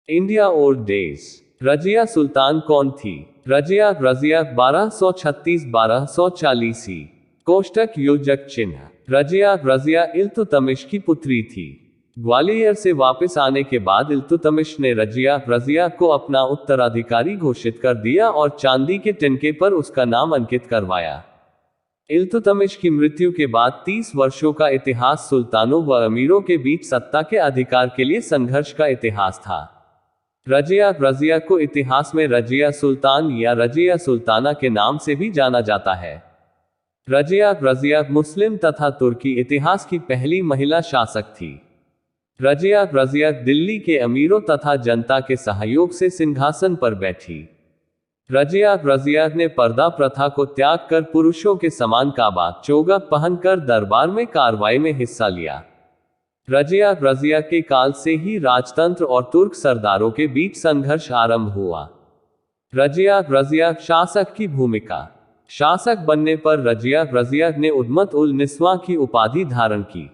India और देश। रजिया सुल्तान कौन थी? रजिया रजिया 1236-1240 ई। कोष्टक योजक चिन्ह। रजिया रजिया इल्तुतमिश की पुत्री थी। ग्वालियर से वापस आने के बाद इल्तुतमिश ने रजिया रजिया को अपना उत्तराधिकारी घोषित कर दिया और चांदी के तिनके पर उसका नाम अंकित करवाया। इल्तुतमिश की मृत्यु के बाद 30 वर्षों का इतिहास सुल्तानों व अमीरों के बीच सत्ता के अधिकार के लिए संघर्ष का इतिहास था। रजिया रजिया को इतिहास में रजिया सुल्तान या रजिया सुल्ताना के नाम से भी जाना जाता है। रजिया रजिया मुस्लिम तथा तुर्की इतिहास की पहली महिला शासक थी। रजिया रजिया दिल्ली के अमीरों तथा जनता के सहयोग से सिंहासन पर बैठी। रजिया रजिया ने पर्दा प्रथा को त्याग कर पुरुषों के समान काबा चोगा पहनकर दरबार में कार्रवाई में हिस्सा लिया। रजिया रजिया के काल से ही राजतंत्र और तुर्क सरदारों के बीच संघर्ष आरंभ हुआ। रजिया रजिया शासक की भूमिका। शासक बनने पर रजिया रजिया ने उद्मत उल निस्वा की उपाधि धारण की।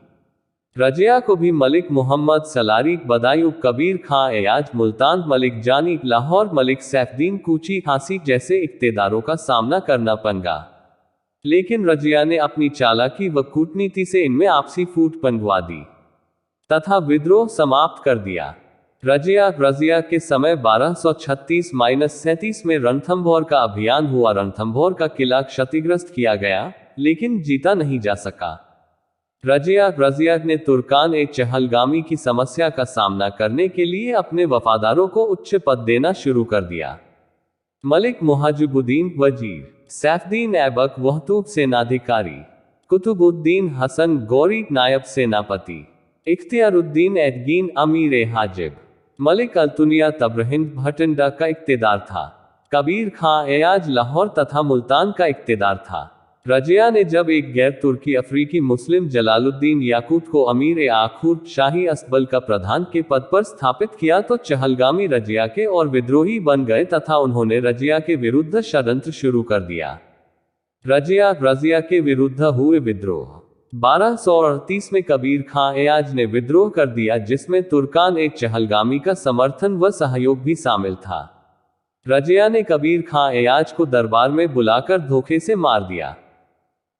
रजिया को भी मलिक मोहम्मद सलारी बदायूं कबीर खां एयाज मुल्तान मलिक जानी लाहौर मलिक सैफुद्दीन कूची हांसी जैसे इक्तेदारों का सामना करना पड़ा, लेकिन रजिया ने अपनी चालाकी व कूटनीति से इनमें आपसी फूट पनवा दी तथा विद्रोह समाप्त कर दिया। रजिया रजिया के समय 1236-37 में रणथंभौर का अभियान हुआ। रणथंभौर का किला क्षतिग्रस्त किया गया, लेकिन जीता नहीं जा सका। रजिया रजिया ने तुर्कान ए चहलगामी की समस्या का सामना करने के लिए अपने वफादारों को उच्च पद देना शुरू कर दिया। मलिक मुहाजिबुद्दीन वजीर, सैफुद्दीन ऐबक वहतूब सेनाधिकारी, कुतुबुद्दीन हसन गौरी नायब सेनापति, इख्तियारुद्दीन एदगीन अमीर ए हाजिब, मलिक अल्तुनिया तबरहिंद भटिंडा का इख्तियार था। कबीर खां एयाज लाहौर तथा मुल्तान का इख्तियार था। रजिया ने जब एक गैर तुर्की अफ्रीकी मुस्लिम जलालुद्दीन याकूत को अमीर ए आखूर शाही असबल का प्रधान के पद पर स्थापित किया तो चहलगामी रजिया के और विद्रोही बन गए तथा उन्होंने रजिया के विरुद्ध षड्यंत्र शुरू कर दिया। रजिया रजिया के विरुद्ध हुए विद्रोह। 1238 में कबीर खां एयाज ने विद्रोह कर दिया, जिसमें तुर्कान ए चहलगामी का समर्थन व सहयोग भी शामिल था। रजिया ने कबीर खां एयाज को दरबार में बुलाकर धोखे से मार दिया।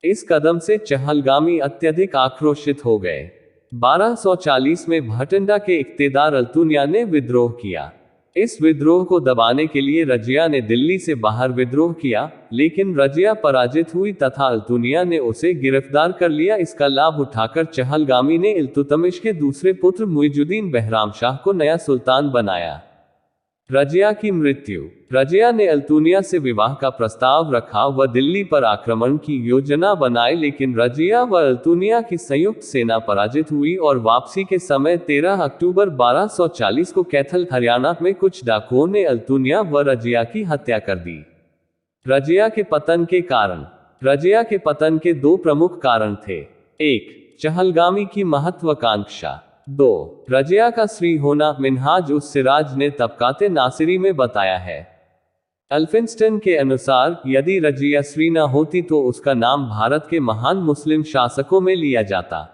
इस कदम से चहलगामी अत्यधिक आक्रोशित हो गए। 1240 में भटिंडा के इख्तियार अल्तुनिया ने विद्रोह किया। इस विद्रोह को दबाने के लिए रजिया ने दिल्ली से बाहर विद्रोह किया, लेकिन रजिया पराजित हुई तथा अल्तुनिया ने उसे गिरफ्तार कर लिया। इसका लाभ उठाकर चहलगामी ने इल्तुतमिश के दूसरे पुत्र मुइजुद्दीन बहराम शाह को नया सुल्तान बनाया। रजिया की मृत्यु। रजिया ने अल्तुनिया से विवाह का प्रस्ताव रखा व दिल्ली पर आक्रमण की योजना बनाई, लेकिन रजिया व अल्तुनिया की संयुक्त सेना पराजित हुई और वापसी के समय 13 अक्टूबर 1240 को कैथल हरियाणा में कुछ डाकुओं ने अल्तुनिया व रजिया की हत्या कर दी। रजिया के पतन के कारण। रजिया के पतन के दो प्रमुख कारण थे। 1. चहलगामी की महत्वाकांक्षा। 2. रजिया का श्री होना। मिन्हाज उस सिराज ने तबकाते नासिरी में बताया है। एल्फिंस्टन के अनुसार, यदि रजिया श्री न होती तो उसका नाम भारत के महान मुस्लिम शासकों में लिया जाता।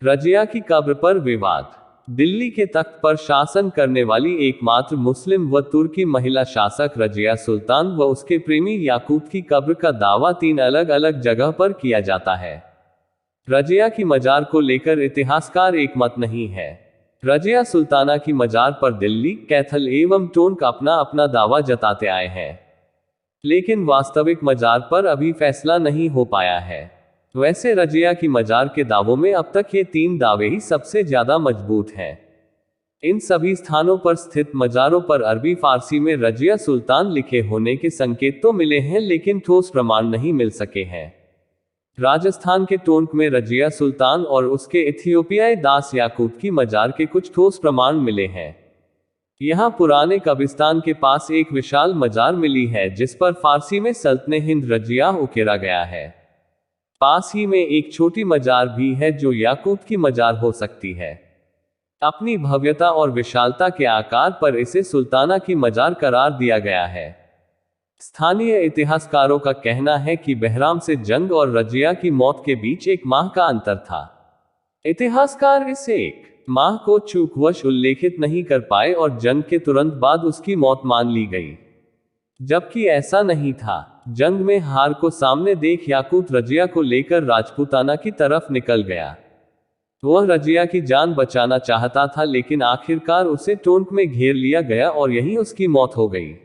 रजिया की कब्र पर विवाद। दिल्ली के तख्त पर शासन करने वाली एकमात्र मुस्लिम व तुर्की महिला शासक रजिया सुल्तान व उसके प्रेमी याकूत की कब्र का दावा 3 अलग अलग जगह पर किया जाता है। रजिया की मजार को लेकर इतिहासकार एकमत नहीं है। रजिया सुल्ताना की मजार पर दिल्ली, कैथल एवं टोंक अपना अपना दावा जताते आए हैं, लेकिन वास्तविक मजार पर अभी फैसला नहीं हो पाया है। वैसे रजिया की मजार के दावों में अब तक ये 3 दावे ही सबसे ज्यादा मजबूत हैं। इन सभी स्थानों पर स्थित मजारों पर अरबी फारसी में रजिया सुल्तान लिखे होने के संकेत तो मिले हैं, लेकिन ठोस प्रमाण नहीं मिल सके हैं। राजस्थान के टोंक में रजिया सुल्तान और उसके इथियोपियाई दास याकूत की मजार के कुछ ठोस प्रमाण मिले हैं। यहाँ पुराने कब्रिस्तान के पास एक विशाल मजार मिली है, जिस पर फारसी में सल्तने हिंद रजिया उकेरा गया है। पास ही में एक छोटी मजार भी है जो याकूत की मजार हो सकती है। अपनी भव्यता और विशालता के आकार पर इसे सुल्ताना की मजार करार दिया गया है। स्थानीय इतिहासकारों का कहना है कि बहराम से जंग और रजिया की मौत के बीच 1 माह का अंतर था। इतिहासकार इसे एक माह को चूकवश उल्लेखित नहीं कर पाए और जंग के तुरंत बाद उसकी मौत मान ली गई। जबकि ऐसा नहीं था। जंग में हार को सामने देख याकूत रजिया को लेकर राजपूताना की तरफ निकल गया। वह रजिया की जान बचाना चाहता था, लेकिन आखिरकार उसे टोंक में घेर लिया गया और यहीं उसकी मौत हो गई।